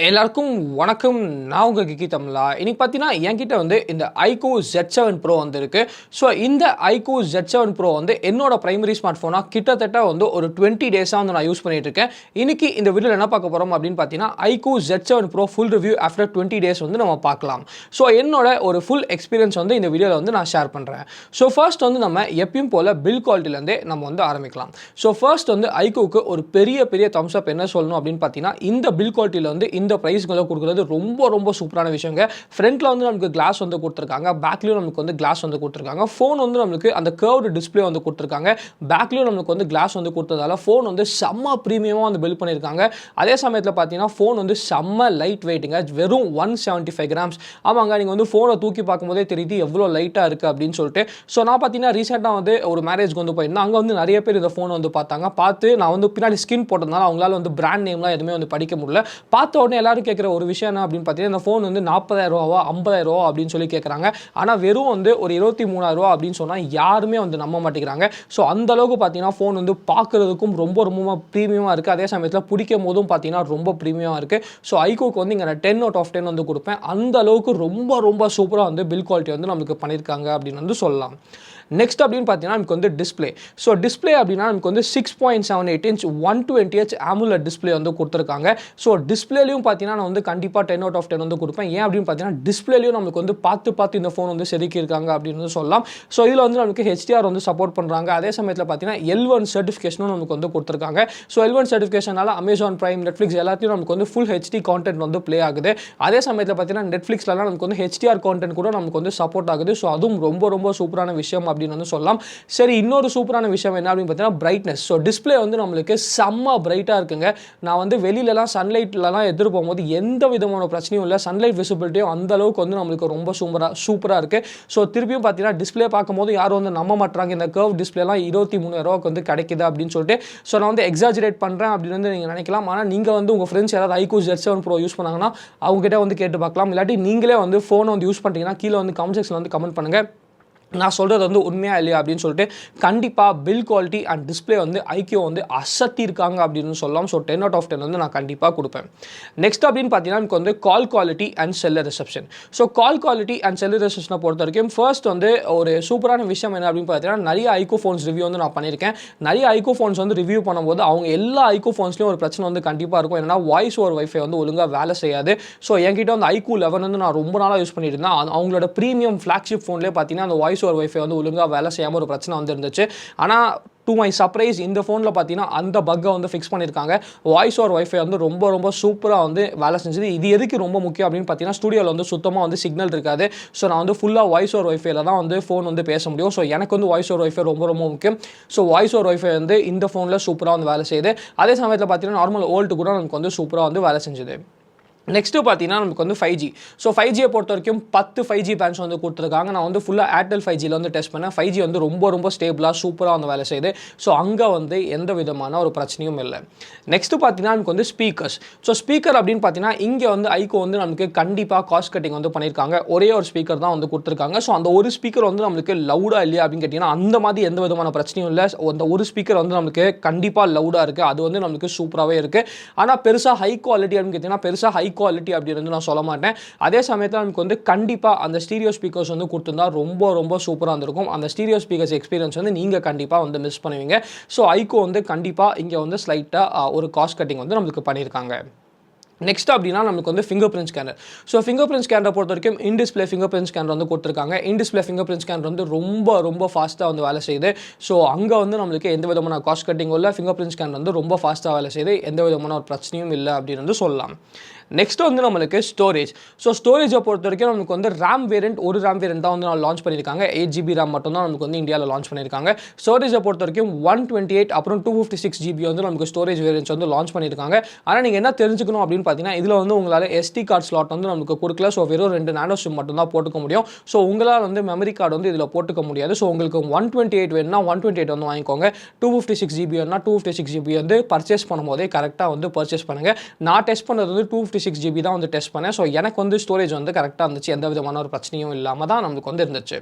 எல்லாருக்கும் வணக்கம். நான் உங்கள் Geekytamizha. இன்னைக்கு பார்த்தீங்கன்னா என்கிட்ட வந்து இந்த iQOO Z7 Pro வந்து இருக்கு. ஸோ இந்த iQOO Z7 Pro வந்து என்னோட பிரைமரி ஸ்மார்ட் ஃபோனாக கிட்டத்தட்ட வந்து ஒரு 20 டேஸாக வந்து நான் யூஸ் பண்ணிட்டு இருக்கேன். இன்னைக்கு இந்த வீடியோவில் என்ன பார்க்க போகிறோம் அப்படின்னு பார்த்தீங்கன்னா iQOO Z7 Pro full review after 20 days வந்து நம்ம பார்க்கலாம். ஸோ என்னோட ஒரு ஃபுல் எக்ஸ்பீரியன்ஸ் வந்து இந்த வீடியோவில் வந்து நான் ஷேர் பண்ணுறேன். ஸோ ஃபர்ஸ்ட் வந்து நம்ம எப்பயும் போல் பில் குவாலிட்டிலேருந்தே நம்ம வந்து ஆரம்பிக்கலாம். ஸோ ஃபர்ஸ்ட் வந்து iQOOக்கு ஒரு பெரிய தம்ஸ் அப் என்ன சொல்லணும் அப்படின்னு பார்த்தீங்கன்னா, இந்த பில் குவாலிட்டியில் வந்து இந்த பிரைஸ்களை கொடுக்குறது ரொம்ப சூப்பரான விஷயங்க. ஃப்ரண்ட்ல வந்து நமக்கு கிளாஸ் வந்து கொடுத்துருக்காங்க, பேக்லயும் நமக்கு வந்து கிளாஸ் வந்து கொடுத்துருக்காங்க. ஃபோன் வந்து நமக்கு அந்த கர்வ்டு டிஸ்பிளே வந்து கொடுத்துருக்காங்க, பேக்லயும் நமக்கு வந்து கிளாஸ் வந்து கொடுத்ததால ஃபோன் வந்து செம்ம ப்ரீமியமாக வந்து பில்ட் பண்ணியிருக்காங்க. அதே சமயத்தில் பார்த்தீங்கன்னா ஃபோன் வந்து செம்ம லைட் வெயிட்டுங்க, வெறும் 175 கிராம்ஸ். ஆமாங்க, நீங்கள் வந்து ஃபோனை தூக்கி பார்க்கும்போதே தெரியுது எவ்வளோ லைட்டாக இருக்குது அப்படின்னு சொல்லிட்டு. ஸோ நான் பார்த்தீங்கன்னா ரீசெண்டாக வந்து ஒரு மேரேஜ்க்கு வந்து போயிருந்தேன். அங்கே வந்து நிறைய பேர் இந்த ஃபோனை வந்து பார்த்து நான் வந்து பின்னாடி ஸ்கின் போட்டதுனால அவங்களால வந்து பிராண்ட் நேம்லாம் எதுவுமே வந்து படிக்க முடியல. பார்த்த உடனே எல்லாரும் கேட்குற ஒரு விஷயம் என்ன அப்படின்னு பார்த்தீங்கன்னா, இந்த ஃபோன் வந்து 40,000 ரூபாவா 50,000 ரூபா அப்படின்னு சொல்லி கேட்குறாங்க. ஆனால் வெறும் வந்து ஒரு 23,000 ரூபா அப்படின்னு சொன்னால் யாருமே வந்து நம்ப மாட்டேங்கிறாங்க. ஸோ அந்த அளவுக்கு பார்த்தீங்கன்னா ஃபோன் வந்து பார்க்குறதுக்கும் ரொம்ப ப்ரீமியமாக இருக்குது. அதே சமயத்தில் பிடிக்கும் போதும் பார்த்தீங்கன்னா ரொம்ப ப்ரீமியமாக இருக்குது. ஸோ iQOOக்கு வந்து இங்கே நான் 10 out of 10 வந்து கொடுப்பேன். அந்த அளவுக்கு ரொம்ப சூப்பராக வந்து பில் குவாலிட்டி வந்து நமக்கு பண்ணியிருக்காங்க அப்படின்னு வந்து சொல்லலாம். நெக்ஸ்ட் அப்படின்னு பார்த்தீங்கன்னா நமக்கு வந்து டிஸ்பிளே. ஸோ டிஸ்பிளே அப்படின்னா நமக்கு வந்து 6.78 inch 120Hz AMOLED டிஸ்பிளே வந்து கொடுத்துருக்காங்க. ஸோ டிஸ்பிளேலையும் பார்த்தீங்கன்னா நான் வந்து கண்டிப்பாக 10 out of 10 வந்து கொடுப்பேன். ஏன் அப்படின்னு பார்த்தீங்கன்னா டிஸ்பிளேலையும் நமக்கு வந்து பார்த்து இந்த ஃபோன் வந்து செதுக்கியிருக்காங்க அப்படின்னு வந்து சொல்லலாம். ஸோ இதில் வந்து நமக்கு HDR வந்து சப்போர்ட் பண்ணுறாங்க. அதே சமயத்தில் பார்த்தீங்கன்னா L1 சர்டிஃபிகேஷனும் நமக்கு வந்து கொடுத்துருக்காங்க. ஸோ L1 சர்டிஃபிகேஷனால அமேசான் பிரைம், நெட்ஃப்ளிக்ஸ் எல்லாத்தையும் நமக்கு வந்து ஃபுல் HD கான்டென்ட் வந்து ப்ளே ஆகுது. அதே சமயத்தில் பார்த்தீங்கன்னா நெட்ஃப்ளிக்ஸ்லாம் நமக்கு வந்து HDR கான்டென்ட் கூட நமக்கு வந்து சப்போர்ட் ஆகுது. ஸோ அதுவும் ரொம்ப சூப்பரான விஷயம் அப்படின்னு வந்து சொல்லலாம். சரி, இன்னொரு சூப்பரான விஷயம் என்ன அப்படின்னு பார்த்தீங்கன்னா பிரைட்னஸ். ஸோ டிஸ்பிளே வந்து நம்மளுக்கு செம்ம பிரைட்டாக இருக்குங்க. நான் வந்து வெளியிலலாம் சன்லைட்லலாம் எதிர் போகும்போது எந்த விதமான பிரச்சனையும் இல்லை. சன்லைட் விசிபிலிட்டியும் அந்த அளவுக்கு வந்து நம்மளுக்கு ரொம்ப சூப்பராக இருக்குது. ஸோ திருப்பியும் பார்த்தீங்கன்னா டிஸ்பிளே பார்க்கும்போது யாரும் வந்து நம்ப மாட்டாங்க, இந்த கர்வ் டிஸ்பிளேலாம் 23,000 ரூபாய்க்கு வந்து கிடைக்குது அப்படின்னு சொல்லிட்டு. ஸோ நான் வந்து எக்ஸாஜரேட் பண்ணுறேன் அப்படின்னு வந்து நீங்கள் நினைக்கலாம். ஆனால் நீங்கள் வந்து உங்கள் ஃப்ரெண்ட்ஸ் யாராவது iQOO Z7 Pro யூஸ் பண்ணாங்கன்னா அவங்ககிட்ட வந்து கேட்டு பார்க்கலாம். இல்லாட்டி நீங்களே வந்து ஃபோனை வந்து யூஸ் பண்ணிட்டீங்கன்னா கீழே வந்து கமெண்ட் செக்ஷனில் வந்து கமெண்ட் பண்ணுங்கள், நான் சொல்கிறது வந்து உண்மையாக இல்லையா அப்படின்னு சொல்லிட்டு. கண்டிப்பாக பில் குவாலிட்டி அண்ட் டிஸ்பிளே வந்து iQOO வந்து அசத்திருக்காங்க அப்படின்னு சொல்லலாம். ஸோ 10 out of 10 வந்து நான் கண்டிப்பாக கொடுப்பேன். நெக்ஸ்ட் அப்படின்னு பார்த்தீங்கன்னா எனக்கு வந்து call quality and cellular reception. So call quality and cellular ரிசப்ஷனை பொறுத்த வரைக்கும் ஃபர்ஸ்ட் வந்து ஒரு சூப்பரான விஷயம் என்ன அப்படின்னு பார்த்தீங்கன்னா, நிறைய iQOO ஃபோன்ஸ் ரிவ்யூ வந்து நான் பண்ணியிருக்கேன். நிறைய iQOO ஃபோன்ஸ் வந்து ரிவ்யூ பண்ணும்போது அவங்க எல்லா iQOO ஃபோன்ஸ்லையும் ஒரு பிரச்சனை வந்து கண்டிப்பாக இருக்கும். என்னன்னா வாய்ஸ் ஓவர் வைஃபை வந்து ஒழுங்காக வேலை செய்யாது. ஸோ என்கிட்ட வந்து iQOO 11 வந்து நான் ரொம்ப நாளாக யூஸ் பண்ணிட்டு இருந்தேன். அவங்களோட ப்ரீமியம் ஃப்ளாக்ஷிப் ஃபோன்லேயே பார்த்தீங்கன்னா அந்த வாய்ஸ் ஓவர் வைஃபை வந்து ஒழுங்காக வேலை செய்யாமல் ஒரு பிரச்சனை வந்து இருந்துச்சு. ஆனால் டு மை சர்ப்ரைஸ் இந்த ஃபோனில் பார்த்தீங்கன்னா அந்த பக்கை வந்து ஃபிக்ஸ் பண்ணியிருக்காங்க. வாய்ஸ் ஓவர் வைஃபை வந்து ரொம்ப சூப்பராக வந்து வேலை செஞ்சது. இது எதுக்கு ரொம்ப முக்கியம் அப்படின்னு பார்த்தீங்கன்னா, ஸ்டூடியோவில் வந்து சுத்தமாக வந்து சிக்னல் இருக்காது. ஸோ நான் வந்து ஃபுல்லாக வாய்ஸ் ஓவர் வைஃபைல தான் வந்து ஃபோன் வந்து பேச முடியும். ஸோ எனக்கு வந்து வாய்ஸ் ஓவர் வைஃபை ரொம்ப முக்கியம். ஸோ வாய்ஸ் ஓவர் வைஃபை வந்து இந்த ஃபோனில் சூப்பராக வந்து வேலை செய்யுது. அதே சமயத்தில் பார்த்தீங்கன்னா நார்மல் ஓல்டு கூட நமக்கு வந்து சூப்பராக வந்து வேலை செஞ்சுது. நெக்ஸ்ட்டு பார்த்தீங்கன்னா நமக்கு வந்து 5G. ஸோ 5Gயை பொறுத்த வரைக்கும் 10 5G பேண்ட்ஸ் வந்து கொடுத்துருக்காங்க. நான் வந்து ஃபுல்லாக ஏர்டெல் 5Gயில் வந்து டெஸ்ட் பண்ணேன். 5G வந்து ரொம்ப ஸ்டேபிளாக சூப்பராக வந்து வேலை செய்யுது. ஸோ அங்கே வந்து எந்த விதமான ஒரு பிரச்சனையும் இல்லை. நெக்ஸ்ட்டு பார்த்தீங்கன்னா நமக்கு வந்து ஸ்பீக்கர்ஸ். ஸோ ஸ்பீக்கர் அப்படின்னு பார்த்தீங்கன்னா இங்கே வந்து iQOO வந்து நமக்கு கண்டிப்பாக காஸ்ட் கட்டிங் வந்து பண்ணியிருக்காங்க. ஒரே ஒரு ஸ்பீக்கர் தான் வந்து கொடுத்துருக்காங்க. ஸோ அந்த ஒரு ஸ்பீக்கர் வந்து நம்மளுக்கு லவுடாக இல்லையா அப்படின்னு கேட்டிங்கன்னா அந்த மாதிரி எந்த விதமான பிரச்சனையும் இல்லை. அந்த ஒரு ஸ்பீக்கர் வந்து நமக்கு கண்டிப்பாக லவுடாக இருக்குது. அது வந்து நமக்கு சூப்பராகவே இருக்குது. ஆனால் பெருசாக ஹை குவாலிட்டி அப்படின்னு கேட்டிங்கன்னா பெருசாக ஹை குவாலிட்டி அப்படின்னு நான் சொல்ல மாட்டேன். அதே சமயத்தில் நமக்கு வந்து கண்டிப்பாக அந்த ஸ்டீரியோ ஸ்பீக்கர்ஸ் வந்து கொடுத்துருந்தா ரொம்ப சூப்பராக இருந்திருக்கும். அந்த ஸ்டீரியோ ஸ்பீக்கர்ஸ் எக்ஸ்பீரியன்ஸ் வந்து நீங்கள் கண்டிப்பாக வந்து மிஸ் பண்ணுவீங்க. ஸோ iQOO வந்து கண்டிப்பாக இங்கே வந்து ஸ்லைட்டாக ஒரு காஸ்ட் கட்டிங் வந்து நமக்கு பண்ணியிருக்காங்க. நெக்ஸ்ட் அப்படின்னா நமக்கு வந்து finger print scanner. So finger print ஸ்கேனரை பொறுத்த வரைக்கும் இன்டிஸ்பிளே ஃபிங்கர் பிரிண்ட் ஸ்கேனர் வந்து கொடுத்துருக்காங்க. இன்டிஸ்பிளே ஃபிங்கர் பிரிண்ட் ஸ்கேனர் வந்து ரொம்ப ஃபாஸ்ட்டாக வந்து வேலை செய்யுது. ஸோ அங்கே வந்து நம்மளுக்கு எந்த விதமான காஸ்ட் கட்டிங்கும் இல்லை. ஃபிங்கர் பிரிண்ட் ஸ்கேனர் வந்து ரொம்ப ஃபாஸ்ட்டாக வேலை செய்யுது. எந்த விதமான ஒரு பிரச்சனையும் இல்லை அப்படின்னு வந்து சொல்லலாம். நெக்ஸ்ட் வந்து நம்மளுக்கு ஸ்டோரேஜ். ஸோ ஸ்டோரேஜை பொறுத்த வரைக்கும் நமக்கு வந்து ரேம் வேரியன்ட் ஒரு ரேம் வேரியன்ட் தான் வந்து லான்ச் பண்ணியிருக்காங்க. 8GB ரேம் மட்டும் தான் நமக்கு வந்து இந்தியாவில் லான்ச் பண்ணியிருக்காங்க. ஸ்டோரேஜை பொறுத்த வரைக்கும் 128 அப்புறம் 256GB வந்து நமக்கு ஸ்டோரேஜ் வேரியன்ட்ஸ் வந்து லான்ச் பண்ணியிருக்காங்க. ஆனால் நீங்கள் என்ன தெரிஞ்சுக்கணும் அப்படின்னு பார்த்தீங்கன்னா, இதில் வந்து உங்களால் SD கார்டு ஸ்லாட் வந்து நமக்கு கொடுக்கல. ஸோ வெறும் 2 நானோ சிம் மட்டும் தான் போட்டுக்க முடியும். ஸோ உங்களால் வந்து மெமரி கார்டு வந்து இதில் போட்டுக்க முடியாது. ஸோ உங்களுக்கு 128 வேணும்னா 128 வந்து வாங்கிக்கோங்க. 256GB வேணும்னா 256GB வந்து பர்ச்சேஸ் பண்ணும்போதே கரெக்டாக வந்து பர்ச்சேஸ் பண்ணுங்கள். நான் டெஸ்ட் பண்ணது வந்து 256GB தான் வந்து டெஸ்ட் பண்ணேன். ஸோ எனக்கு வந்து ஸ்டோரேஜ் வந்து கரெக்டாக இருந்துச்சு. எந்த விதமான ஒரு பிரச்சனையும் இல்லாமல் தான் நமக்கு வந்து இருந்துச்சு.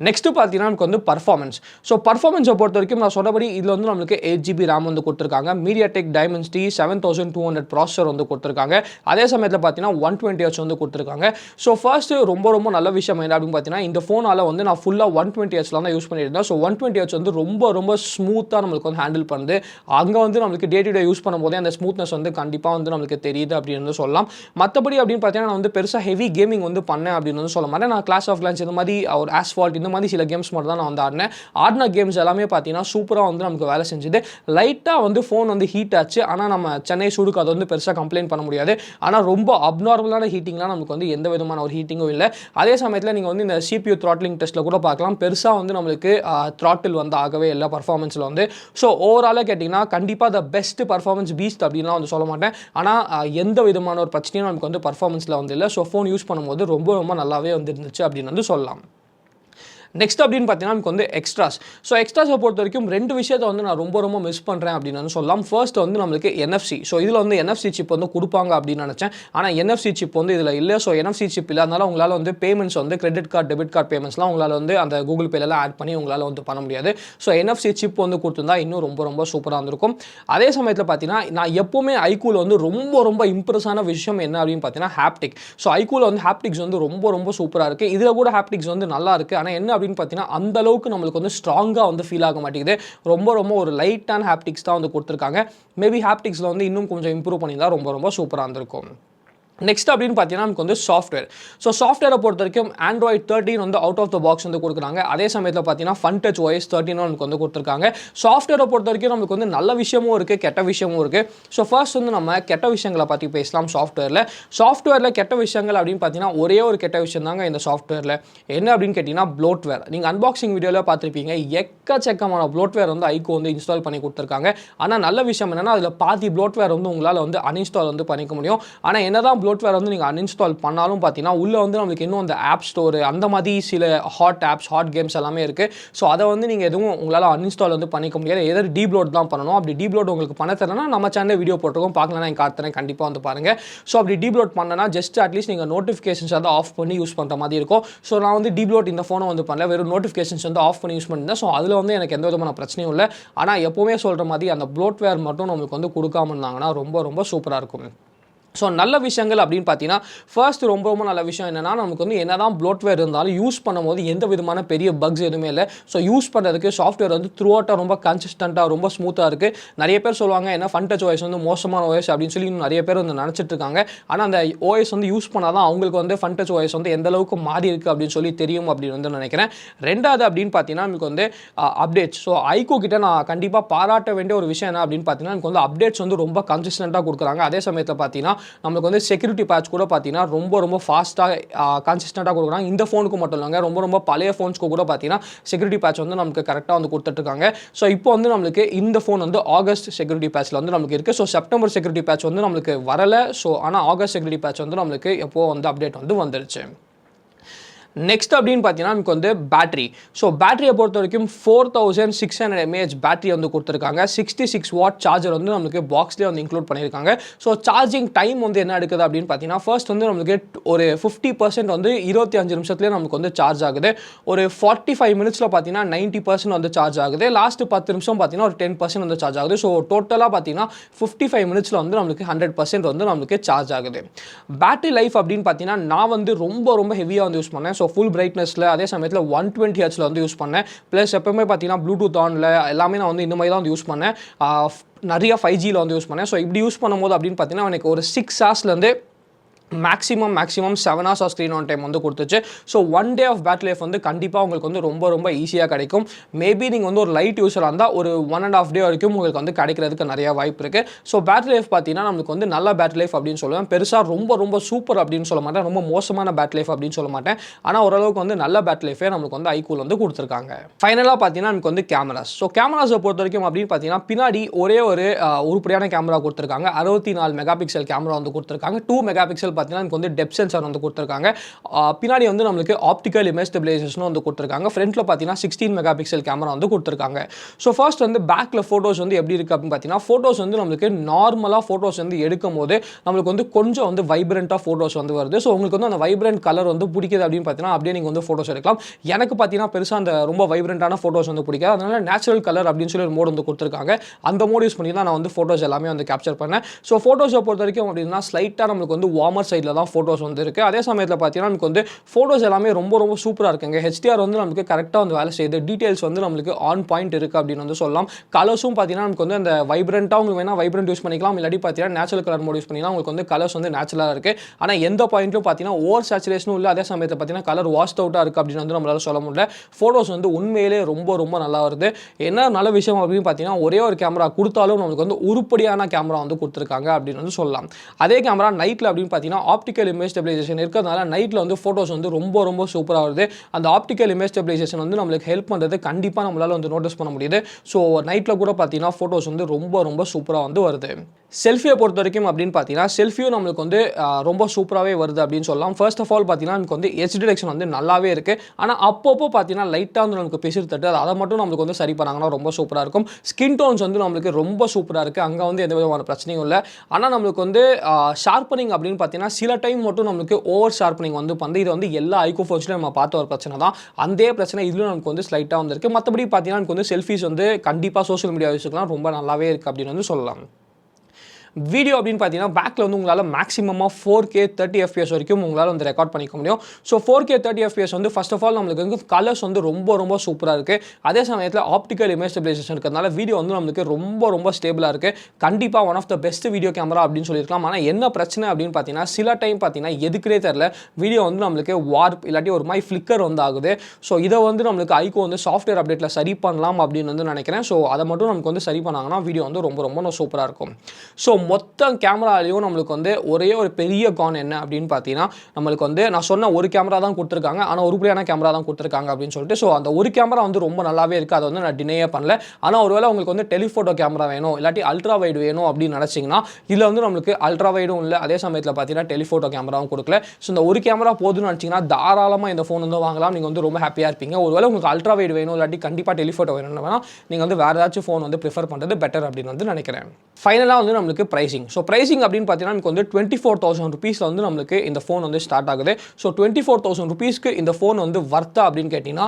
நெக்ஸ்ட் பார்த்தீங்கன்னா நமக்கு வந்து பர்ஃபார்மன்ஸ். ஸோ பர்ஃபார்மன்ஸை பொறுத்த வரைக்கும் நான் சொன்னபடி இதில் வந்து நம்மளுக்கு 8GB ரேம் வந்து கொடுத்துருக்காங்க. MediaTek Dimensity 7200 ப்ராசஸர் வந்து கொடுத்துருக்காங்க. அதே சமயத்தில் பார்த்தீங்கன்னா 120Hz வந்து கொடுத்துருக்காங்க. ஸோ ஃபர்ஸ்ட் ரொம்ப நல்ல விஷயம் என்ன அப்படின்னு பார்த்தீங்கன்னா, இந்த ஃபோனால் வந்து நான் ஃபுல்லாக 120Hz தான் யூஸ் பண்ணியிருந்தேன். ஸோ 120Hz வந்து ரொம்ப ஸ்மூத்தாக நம்மளுக்கு வந்து ஹேண்டில் பண்ணுது. அங்கே வந்து நம்மளுக்கு டே டு டே யூஸ் பண்ணும்போதே அந்த ஸ்மூத்னஸ் வந்து கண்டிப்பாக வந்து நம்மளுக்கு தெரியுது அப்படின்னு சொல்லலாம். மற்றபடி அப்படின்னு பார்த்தீங்கன்னா நான் வந்து பெருசாக ஹெவி கேமிங் வந்து பண்ணேன் அப்படின்னு வந்து சொல்ல மாட்டேன். நான் கிளாஷ் ஆஃப் கிளான்ஸ் இந்த மாதிரி ஒரு ஆஸ்பால்ட் இந்த மாதிரி சில கேம்ஸ் மட்டும் தான் நான் வந்து ஆடின கேம்ஸ் எல்லாமே பார்த்தீங்கன்னா சூப்பராக வந்து நமக்கு வேலை செஞ்சுது. லைட்டாக வந்து ஃபோன் வந்து ஹீட் ஆச்சு. ஆனால் நம்ம சென்னை சூடுக்கு அது வந்து பெருசாக கம்ப்ளைண்ட் பண்ண முடியாது. ஆனால் ரொம்ப அப்நார்மலான ஹீட்டிங்லாம் நமக்கு வந்து எந்த விதமான ஒரு ஹீட்டிங்கும் இல்லை. அதே சமயத்தில் நீங்கள் வந்து இந்த CPU த்ராட்லிங் டெஸ்ட்டில் கூட பார்க்கலாம். பெருசாக வந்து நம்மளுக்கு த்ராட்டில் வந்து ஆகவே இல்லை பர்ஃபார்மன்ஸில் வந்து. ஸோ ஓவராலாக கேட்டிங்கன்னா கண்டிப்பாக த பெஸ்ட் பர்ஃபார்மன்ஸ் பீஸ்ட் அப்படின்லாம் வந்து சொல்ல மாட்டேன். ஆனால் எந்த விதமான ஒரு பிரச்சனையும் நமக்கு வந்து பர்ஃபார்மன்ஸில் வந்து இல்லை. ஸோ ஃபோன் யூஸ் பண்ணும்போது ரொம்ப நல்லாவே வந்து இருந்துச்சு அப்படின்னு வந்து சொல்லலாம். நெக்ஸ்ட் அப்படின்னு பார்த்தீங்கன்னா நமக்கு வந்து எக்ஸ்ட்ராஸ். ஸோ எக்ஸ்ட்ராஸை பொறுத்த வரைக்கும் 2 விஷயத்தை வந்து நான் ரொம்ப மிஸ் பண்ணுறேன் அப்படின்னு சொல்லலாம். ஃபர்ஸ்ட் வந்து நம்மளுக்கு NFC. ஸோ இதில் வந்து NFC சிப் வந்து கொடுப்பாங்க அப்படின்னு நினச்சேன். ஆனால் NFC சிப் வந்து இதில் இல்லை. ஸோ NFC சிப் இல்லாதனால உங்களால் வந்து பேமெண்ட்ஸ் வந்து கிரெடிட் கார்டு டெபிட் கார்டு பேமெண்ட்ஸ்லாம் உங்களால் வந்து அந்த கூகுள் பேலலாம் ஆட் பண்ணி உங்களால் வந்து பண்ண முடியாது. ஸோ NFC சிப் வந்து கொடுத்துருந்தா இன்னும் ரொம்ப சூப்பராக இருந்திருக்கும். அதே சமயத்தில் பார்த்தீங்கன்னா நான் எப்போவுமே iQOO வந்து ரொம்ப இம்ப்ரெஸ்ஸான விஷயம் என்ன அப்படின்னு பார்த்தீங்கன்னா ஹாப்டிக். ஸோ iQOO வந்து ஹாப்டிக்ஸ் வந்து ரொம்ப சூப்பராக இருக்குது. இதில் கூட ஹாப்டிக்ஸ் வந்து நல்லா இருக்குது. ஆனால் என்ன அப்படின்னு பார்த்தீங்கன்னா அந்த அளவுக்கு நம்மளுக்கு வந்து ஸ்ட்ராங்காக வந்து ஃபீல் ஆக மாட்டேங்குது. ரொம்ப ஒரு லைட்டான ஹாப்டிக்ஸ் தான் வந்து கொடுத்துருக்காங்க. மேபி ஹாப்டிக்ஸில் வந்து இன்னும் கொஞ்சம் இம்ப்ரூவ் பண்ணியிருந்தா ரொம்ப சூப்பராக இருந்திருக்கும். நெக்ஸ்ட் அப்படின்னு பார்த்தீங்கன்னா நமக்கு வந்து சாஃப்ட்வேர். ஸோ சாஃப்ட்வேரை பொறுத்த வரைக்கும் Android 13 வந்து அவுட் ஆஃப் த பாக்ஸ் வந்து கொடுக்குறாங்க. அதே சமயத்தில் பார்த்தீங்கன்னா Funtouch OS 13 நமக்கு வந்து கொடுத்துருக்காங்க. சாஃப்ட்வேரை பொறுத்த வரைக்கும் நமக்கு வந்து நல்ல விஷயமும் இருக்குது, கெட்ட விஷயமும் இருக்குது. ஸோ ஃபர்ஸ்ட் வந்து நம்ம கெட்ட விஷயங்களை பற்றி பேசலாம். சாஃப்ட்வேரில் கெட்ட விஷயங்கள் அப்படின்னு பார்த்தீங்கன்னா ஒரே ஒரு கெட்ட விஷயம் தாங்க இந்த சாஃப்ட்வேரில். என்ன அப்படின்னு கேட்டிங்கன்னா ப்ளோட்வேர். நீங்கள் அன்பாக்சிங் வீடியோவில் பார்த்துருப்பீங்க, எக்கச்சக்கமான ப்ளோட்வேர் வந்து iQOO வந்து இன்ஸ்டால் பண்ணி கொடுத்துருக்காங்க. ஆனால் நல்ல விஷயம் என்னென்னா அதில் பாதி ப்ளோட்வேர் வந்து உங்களால் வந்து அன்இன்ஸ்டால் வந்து பண்ணிக்க முடியும். ஆனால் என்னதான் ப்ளோட்வேர் வந்து நீங்கள் அன்இன்ஸ்டால் பண்ணாலும் பார்த்தீங்கன்னா உள்ளே வந்து நம்மளுக்கு இன்னும் அந்த ஆப் ஸ்டோர் அந்த மாதிரி சில ஹாட் ஆப்ஸ் ஹாட் கேம்ஸ் எல்லாமே இருக்குது. ஸோ அதை வந்து நீங்கள் எதுவும் உங்களால் அன்இன்ஸ்டால் வந்து பண்ணிக்க முடியாது. எதாவது டீப்லோட் தான் பண்ணணும். அப்படி டீப்லோட் உங்களுக்கு பண்ண தரேன்னா நம்ம சேனல் வீடியோ போட்டிருக்கோம், பார்க்கலாம், நான் காட்டுறேன், கண்டிப்பாக வந்து பாருங்கள். ஸோ அப்படி டீப்லோட் பண்ணனா ஜஸ்ட் அட்லீஸ்ட் நீங்கள் நோட்டிஃபிகேஷன்ஸ் வந்து ஆஃப் பண்ணி யூஸ் பண்ணுற மாதிரி இருக்கும். ஸோ நான் வந்து டீப்லோட் இந்த ஃபோனை வந்து பண்ணல, வெறும் நோட்டிஃபிகேஷன்ஸ் வந்து ஆஃப் பண்ணி யூஸ் பண்ணியிருந்தேன். ஸோ அதில் வந்து எனக்கு எந்த விதமான பிரச்சனையும் இல்லை. ஆனால் எப்போவுமே சொல்கிற மாதிரி அந்த ப்ளோட்வேர் மட்டும் நம்மளுக்கு வந்து கொடுக்காம இருந்தாங்கன்னா ரொம்ப சூப்பராக இருக்கும். ஸோ நல்ல விஷயங்கள் அப்படின்னு பார்த்தீங்கன்னா ஃபர்ஸ்ட் ரொம்ப நல்ல விஷயம் என்னென்னா நமக்கு வந்து என்ன தான் ப்ளோட்வேர் இருந்தாலும் யூஸ் பண்ணும்போது எந்த விதமான பெரிய பக்ஸ் எதுவுமே இல்லை. ஸோ யூஸ் பண்ணுறதுக்கு சாஃப்ட்வேர் வந்து த்ரூ அவுட்டாக ரொம்ப கன்சிஸ்டண்ட்டாக ரொம்ப ஸ்மூத்தாக இருக்குது. நிறைய பேர் சொல்லுவாங்க என்ன Funtouch OS வந்து மோசமான OS அப்படின்னு சொல்லி இன்னும் நிறைய பேர் வந்து நினச்சிட்டு இருக்காங்க. ஆனால் அந்த OS வந்து யூஸ் பண்ணால் தான் அவங்களுக்கு வந்து Funtouch OS வந்து எந்த அளவுக்கு மாறி இருக்குது அப்படின்னு சொல்லி தெரியும் அப்படின்னு வந்து நினைக்கிறேன். ரெண்டாவது அப்படின்னு பார்த்தீங்கன்னா நமக்கு வந்து அப்டேட்ஸ். ஸோ iQOO கிட்ட நான் கண்டிப்பாக பாராட்ட வேண்டிய ஒரு விஷயம் என்ன அப்படின்னு பார்த்தீங்கன்னா நமக்கு வந்து அப்டேட்ஸ் வந்து ரொம்ப கன்சிஸ்டண்ட்டாக கொடுக்குறாங்க. அதே சமயத்தில் பார்த்தீங்கன்னா நமக்கு வந்து செக்யூரிட்டி பேட்ச் கூட பார்த்தீங்கன்னா ரொம்ப ஃபாஸ்ட்டாக கன்சிஸ்டண்ட்டாக கொடுக்குறாங்க. இந்த ஃபோனுக்கு மட்டும் இல்லைங்க, ரொம்ப பழைய ஃபோன்ஸ்க்கு கூட பார்த்தீங்கன்னா செக்யூரிட்டி பேட்ச் வந்து நமக்கு கரெக்டாக வந்து கொடுத்துட்ருக்காங்க. ஸோ இப்போ வந்து நம்மளுக்கு இந்த ஃபோன் வந்து ஆகஸ்ட் செக்யூரிட்டி பேட்ச்சில் வந்து நமக்கு இருக்குது. ஸோ செப்டம்பர் செக்யூரிட்டி பேட்ச் வந்து நம்மளுக்கு வரலை. ஸோ ஆனால் ஆகஸ்ட் செக்யூரிட்டி பேட்ச் வந்து நம்மளுக்கு எப்போ வந்து அப்டேட் வந்து வந்துருச்சு. நெக்ஸ்ட் அப்படின்னு பார்த்தீங்கன்னா நமக்கு வந்து பேட்டரி. ஸோ பேட்டரியை பொறுத்த வரைக்கும் 4600 mAh பேட்டரி வந்து கொடுத்துருக்காங்க. 66 வாட் சார்ஜர் வந்து நம்மளுக்கு பாக்ஸ்லேயே வந்து இன்க்ளூட் பண்ணியிருக்காங்க. ஸோ சார்ஜிங் டைம் வந்து என்ன எடுக்குது அப்படின்னு பார்த்தீங்கன்னா ஃபர்ஸ்ட் வந்து நம்மளுக்கு ஒரு 50% வந்து 25 நிமிஷத்துலேயே நமக்கு வந்து சார்ஜ் ஆகுது. ஒரு 45 மினிட்ஸில் பார்த்தீங்கன்னா 90% வந்து சார்ஜ் ஆகுது. லாஸ்ட் 10 நிமிஷம் பார்த்தீங்கன்னா ஒரு 10% வந்து சார்ஜ் ஆகுது. ஸோ டோட்டலாக பார்த்தீங்கன்னா 55 மினிட்ஸில் வந்து நம்மளுக்கு 100% வந்து நம்மளுக்கு சார்ஜ் ஆகுது. பேட்டரி லைஃப் அப்படின்னு பார்த்தீங்கன்னா நான் வந்து ரொம்ப ஹெவியாக வந்து யூஸ் பண்ணேன். ஸோ ஃபுல் பிரைட்னஸில் அதே சமயத்தில் 120Hz வந்து யூஸ் பண்ணேன். ப்ளஸ் எப்பவுமே பார்த்தீங்கன்னா ப்ளூடூத் ஆனில் எல்லாமே நான் வந்து இந்த மாதிரி தான் வந்து யூஸ் பண்ணேன். நிறைய 5Gயில் வந்து யூஸ் பண்ணேன். ஸோ இப்படி யூஸ் பண்ணும்போது அப்படின்னு பார்த்தீங்கன்னா எனக்கு ஒரு 6 ஹவர்ஸ்லேருந்து maximum 7 hours of screen on time வந்து கொடுத்துச்சு. So 1 day of battery life வந்து கண்டிப்பாக உங்களுக்கு வந்து ரொம்ப ஈஸியாக கிடைக்கும். மேபி நீங்கள் வந்து ஒரு லைட் யூஸராக இருந்தால் ஒரு 1.5 டே வரைக்கும் உங்களுக்கு வந்து கிடைக்கிறதுக்கு நிறைய வாய்ப்பு இருக்குது. ஸோ பேட்டரி லைஃப் பார்த்தீங்கன்னா நம்மளுக்கு வந்து நல்ல பேட்டரி லைஃப் அப்படின்னு சொல்லுவேன். பெருசாக ரொம்ப சூப்பர் அப்படின்னு சொல்ல மாட்டேன், ரொம்ப மோசமான பேட்டரி லைஃப் அப்படின்னு சொல்ல மாட்டேன். ஆனால் ஓரளவுக்கு வந்து நல்ல பேட்டரி லைஃபே நம்மளுக்கு வந்து iQOO வந்து கொடுத்துருக்காங்க. ஃபைனலாக பார்த்தீங்கன்னா நமக்கு வந்து கேமராஸ். ஸோ கேமராஸை பொறுத்த வரைக்கும் அப்படின்னு பார்த்தீங்கன்னா பின்னாடி ஒரே ஒரு உருப்படியான கேமரா கொடுத்துருக்காங்க. 64 மெகா பிக்சல் கேமரா வந்து கொடுத்துருக்காங்க. 2 மெகா பிக்சல் பார்த்தீங்கன்னா நமக்கு வந்து டெப்த் சென்சார் வந்து கொடுத்துருக்காங்க. பின்னாடி வந்து நம்மளுக்கு ஆப்டிக்கல் இமேஜ் ஸ்டெபிலைசேஷனும் வந்து கொடுத்துருக்காங்க. ஃப்ரண்ட்டில் பார்த்தீங்கன்னா 16 மெகா பிக்சல் கேமரா வந்து கொடுத்துருக்காங்க. ஸோ ஃபர்ஸ்ட் வந்து பேக்கில் ஃபோட்டோஸ் வந்து எப்படி இருக்குது அப்படின்னு பார்த்தீங்கன்னா, ஃபோட்டோஸ் வந்து நம்மளுக்கு நார்மலாக ஃபோட்டோஸ் வந்து எடுக்கும் போது நம்மளுக்கு வந்து கொஞ்சம் வந்து வைப்ரண்ட்டாக ஃபோட்டோஸ் வந்து வருது. ஸோ உங்களுக்கு வந்து அந்த வைப்ரண்ட் கலர் வந்து பிடிக்குது அப்படின்னு பார்த்தீங்கன்னா அப்படியே நீங்கள் வந்து ஃபோட்டோஸ் எடுக்கலாம். எனக்கு பார்த்தீங்கன்னா பெருசாக அந்த ரொம்ப வைப்ரண்ட்டான ஃபோட்டோஸ் வந்து பிடிக்காது. அதனால நேச்சுரல் கலர் அப்படின்னு சொல்லி ஒரு மோட் வந்து கொடுத்துருக்காங்க. அந்த மோட் யூஸ் பண்ணி தான் நான் வந்து ஃபோட்டோஸ் எல்லாமே வந்து கேப்சர் பண்ணேன். ஸோ ஃபோட்டோஸை பொறுத்த வரைக்கும் அப்படின்னா ஸ்லைட்டாக நம்மளுக்கு வந்து வார்மர் சைடில் தான் ஃபோட்டோஸ் வந்து இருக்குது. அதே சமயத்தில் பார்த்தீங்கன்னா நமக்கு வந்து ஃபோட்டோஸ் எல்லாமே ரொம்ப ரொம்ப சூப்பராக இருக்குங்க. ஹெச்டிஆர் வந்து நமக்கு கரெக்டாக வந்து வேலை செய்யுது. டீடைல்ஸ் வந்து நம்மளுக்கு ஆன் பாயிண்ட் இருக்குது அப்படின்னு வந்து சொல்லலாம். கலர்ஸும் பார்த்தீங்கன்னா நமக்கு வந்து அந்த வைப்ரண்ட்டாக உங்களுக்கு வேணால் வைப்ரண்ட் யூஸ் பண்ணிக்கலாம். இல்லாட்டி பார்த்தீங்கன்னா நேச்சுரல் கலர் மோட் யூஸ் பண்ணிக்கலாம். உங்களுக்கு வந்து கலர்ஸ் வந்து நேச்சுரலாக இருக்குது. ஆனால் எந்த பாயிண்ட்டும் பார்த்தீங்கன்னா ஓவர் சேச்சுரேஷனும் இல்லை. அதே சமயத்தில் பார்த்தீங்கன்னா கலர் வாஷ்ட் அவுட்டாக இருக்குது அப்படின்னு வந்து நம்மளால சொல்ல முடியல. ஃபோட்டோஸ் வந்து உண்மையிலே ரொம்ப ரொம்ப நல்லா வருது. என்ன நல்ல விஷயம் அப்படின்னு பார்த்தீங்கன்னா ஒரே ஒரு கேமரா கொடுத்தாலும் நம்மளுக்கு வந்து உருப்படியான கேமரா வந்து கொடுத்துருக்காங்க அப்படின்னு வந்து சொல்லலாம். அதே கேமரா நைட்டில் அப்படின்னு பார்த்தீங்கன்னா ஆப்டிக்கல் இமேஜ் ஸ்டெபிலைசேஷன் இருக்கிறதுனால நைட்டில் வந்து ஃபோட்டோஸ் வந்து ரொம்ப ரொம்ப சூப்பராக வருது. அந்த ஆப்டிக்கல் இமேஜ் ஸ்டெபிலைசேஷன் வந்து நம்மளுக்கு ஹெல்ப் பண்ணுறது கண்டிப்பாக நம்மளால் வந்து நோட்டீஸ் பண்ண முடியுது. ஸோ நைட்டில் கூட பார்த்தீங்கன்னா ஃபோட்டோஸ் வந்து ரொம்ப ரொம்ப சூப்பராக வந்து வருது. செல்ஃபியை பொறுத்த வரைக்கும் அப்படின்னு பார்த்தீங்கன்னா செல்ஃபியும் நம்மளுக்கு வந்து ரொம்ப சூப்பராகவே வருது அப்படின்னு சொல்லலாம். ஃபர்ஸ்ட் ஆஃப் ஆல் பார்த்தீங்கன்னா நமக்கு வந்து எட்ஜ் டிடெக்ஷன் வந்து நல்லாவே இருக்குது. ஆனால் அப்பப்போ பார்த்தீங்கன்னா லைட்டாக வந்து நமக்கு பிசிறு தட்டு அதை மட்டும் நம்மளுக்கு வந்து சரி பண்ணாங்கன்னா ரொம்ப சூப்பராக இருக்கும். ஸ்கின் டோன்ஸ் வந்து நம்மளுக்கு ரொம்ப சூப்பராக இருக்குது. அங்கே வந்து எந்த விதமான பிரச்சனையும் இல்லை. ஆனால் நம்மளுக்கு வந்து ஷார்ப்பனிங் அப்படின்னு பார்த்தீங்கன்னா சில டைம் மட்டும் நம்மளுக்கு ஓவர் ஷார்ப்பனிங் வந்து இது வந்து எல்லா iQOO ஃபோன்ஸ்லையும் நம்ம பார்த்த ஒரு பிரச்சனை தான். அதே பிரச்சனை இதுலையும் நமக்கு வந்து ஸ்லைட்டாக வந்துருக்கு. மற்றபடி பார்த்தீங்கன்னா நமக்கு வந்து செல்ஃபீஸ் வந்து கண்டிப்பாக சோஷியல் மீடியா யூஸ்க்குலாம் ரொம்ப நல்லாவே இருக்குது அப்படின்னு வந்து சொல்லலாம். வீடியோ அப்படின்னு பார்த்தீங்கன்னா பேக்கில் வந்து உங்களால் மேக்ஸிமமாக 4K 30 FPS வரைக்கும் உங்களால் வந்து ரெக்கார்ட் பண்ணிக்க முடியும். ஸோ 4K 30 FPS வந்து ஃபர்ஸ்ட் ஆஃப் ஆல் நம்மளுக்கு வந்து கலர்ஸ் வந்து ரொம்ப ரொம்ப சூப்பராக இருக்குது. அதே சமயத்தில் ஆப்டிக்கல் இமேஜ் ஸ்டெபிலைசேஷன் இருக்கிறதுனால வீடியோ வந்து நம்மளுக்கு ரொம்ப ரொம்ப ஸ்டேபிளாக இருக்குது. கண்டிப்பாக one of the best video camera அப்படின்னு சொல்லியிருக்கலாம். ஆனால் என்ன பிரச்சனை அப்படின்னு பார்த்தீங்கன்னா சில டைம் பார்த்தீங்கன்னா எதுக்குனே தெரில வீடியோ வந்து நம்மளுக்கு வார்ப் இல்லாட்டி ஒரு மாதிரி ஃப்ளிக்கர் வந்து ஆகுது. ஸோ இதை வந்து நம்மளுக்கு iQOO வந்து சாஃப்ட்வேர் அப்டேட்டில் சரி பண்ணலாம் அப்படின்னு வந்து நினைக்கிறேன். ஸோ அதை மட்டும் நமக்கு வந்து சரி பண்ணாங்கன்னா வீடியோ வந்து ரொம்ப ரொம்ப சூப்பராக இருக்கும். ஸோ மொத்த கேமராலையும் நம்மளுக்கு வந்து ஒரே ஒரு பெரிய கான் என்ன அப்படின்னு பார்த்தீங்கன்னா நம்மளுக்கு வந்து நான் சொன்ன ஒரு கேமரா தான் கொடுத்துருக்காங்க. ஆனால் உருப்படியான கேமரா தான் கொடுத்துருக்காங்க அப்படின்னு சொல்லிட்டு ஸோ அந்த ஒரு கேமரா வந்து ரொம்ப நல்லாவே இருக்குது. அதை வந்து நான் டினையே பண்ணல. ஆனால் ஒருவேளை உங்களுக்கு வந்து டெலிஃபோட்டோ கேமரா வேணும் இல்லாட்டி அல்ட்ரா வைடு வேணும் அப்படின்னு நினச்சிங்கன்னா இதில் வந்து நம்மளுக்கு அல்ட்ரா வைடும் இல்லை. அதே சமயத்தில் பார்த்தீங்கன்னா டெலிஃபோட்டோ கேமராவும் கொடுக்கல. ஸோ இந்த ஒரு கேமரா போதுன்னு நினச்சிங்கன்னா தாராளமாக இந்த ஃபோன் வந்து வாங்கலாம். நீங்கள் வந்து ரொம்ப ஹாப்பியாக இருப்பீங்க. ஒருவேளை உங்களுக்கு அல்ட்ரா வைடு வேணும் இல்லாட்டி கண்டிப்பாக டெலிஃபோட்டோ வேணும்னு வேணால் நீங்கள் வந்து வேறு ஏதாச்சும் ஃபோன் வந்து ப்ரிஃபர் பண்ணுறது பெட்டர் அப்படின்னு வந்து நினைக்கிறேன். ஃபைனலாக வந்து நம்மளுக்கு ப்ரைசிங். ஸோ ப்ரைசிங் அப்படின்னு பார்த்தீங்கன்னா நமக்கு வந்து 24,000 rupees வந்து நம்மளுக்கு இந்த ஃபோன் வந்து ஸ்டார்ட் ஆகுது. ஸோ 24,000 rupeesக்கு இந்த ஃபோன் வந்து வர்த்தா அப்படின்னு கேட்டிங்கன்னா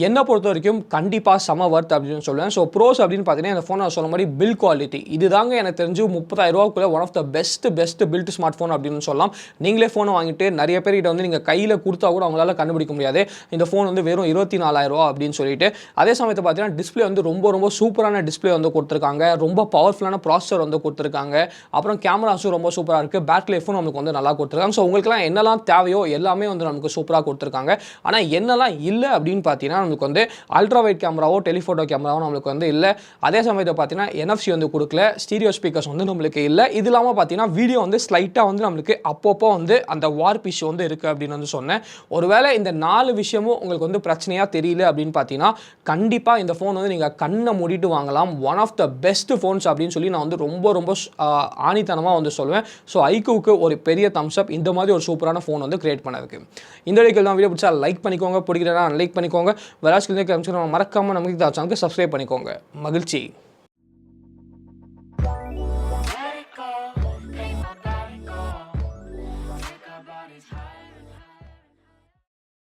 என்னை பொறுத்த வரைக்கும் கண்டிப்பாக சம வர்த் அப்படின்னு சொல்லுவேன். ஸோ ப்ரோஸ் அப்படின்னு பார்த்தீங்கன்னா இந்த ஃபோன் நான் சொன்ன மாதிரி பில் குவாலிட்டி இதுதாங்க எனக்கு தெரிஞ்சு 30,000 ரூபாய்க்குள்ள one of the best build smartphone அப்படின்னு சொல்லலாம். நீங்களே ஃபோனை வாங்கிட்டு நிறைய பேர்கிட்ட வந்து நீங்கள் கையில் கொடுத்தா கூட அவங்களால கண்டுபிடிக்க முடியாது இந்த ஃபோன் வந்து வெறும் 24,000 ரூபா அப்படின்னு சொல்லிட்டு. அதே சமயத்தை பார்த்தீங்கன்னா டிஸ்பிளே வந்து ரொம்ப சூப்பரான டிஸ்பிளே வந்து கொடுத்துருக்காங்க. ரொம்ப பவர்ஃபுல்லான ப்ராசஸர் வந்து கொடுத்துருக்காங்க. அப்புறம் கேமராஸும் ரொம்ப சூப்பராக இருக்குது. பேட்டரி லைஃபும் நமக்கு வந்து நல்லா கொடுத்துருக்காங்க. ஸோ உங்களுக்குலாம் என்னெல்லாம் தேவையோ எல்லாமே வந்து நமக்கு சூப்பராக கொடுத்துருக்காங்க. ஆனால் என்னெல்லாம் இல்லை அப்படின்னு பார்த்தீங்கன்னா நமக்கு வந்து அல்ட்ரா வைட் கேமராவோ டெலிஃபோட்டோ கேமராவோ நம்மளுக்கு வந்து இல்லை. அதே சமயத்தை பார்த்தீங்கன்னா NFC வந்து கொடுக்கல. ஸ்டீரியோ ஸ்பீக்கர்ஸ் வந்து நம்மளுக்கு இல்லை. இது இல்லாமல் பார்த்தீங்கன்னா வீடியோ வந்து ஸ்லைட்டாக வந்து நம்மளுக்கு அப்பப்போ வந்து அந்த வார்ப் இஷ்யூ வந்து இருக்குது அப்படின்னு வந்து சொன்னேன். ஒருவேளை இந்த 4 விஷயமும் உங்களுக்கு வந்து பிரச்சனையாக தெரியல அப்படின்னு பார்த்தீங்கன்னா கண்டிப்பாக இந்த ஃபோன் வந்து நீங்கள் கண்ணை மூடிட்டு வாங்கலாம். One of the best phones அப்படின்னு சொல்லி நான் வந்து ரொம்ப ஆணித்தனமாக வந்து சொல்லுவேன். ஸோ iQOOக்கு ஒரு பெரிய தம்ஸ் அப் இந்த மாதிரி ஒரு சூப்பரான ஃபோன் வந்து கிரியேட் பண்ணதுக்கு. இந்த வீடியோக்கு தான் வீடியோ பிடிச்சா லைக் பண்ணிக்கோங்க. பிடிக்கிறதா லைக் பண்ணிக்கோங்க. வேற மறக்காமல் நமக்கு சேனலுக்கு சப்ஸ்கிரைப் பண்ணிக்கோங்க. மகிழ்ச்சி.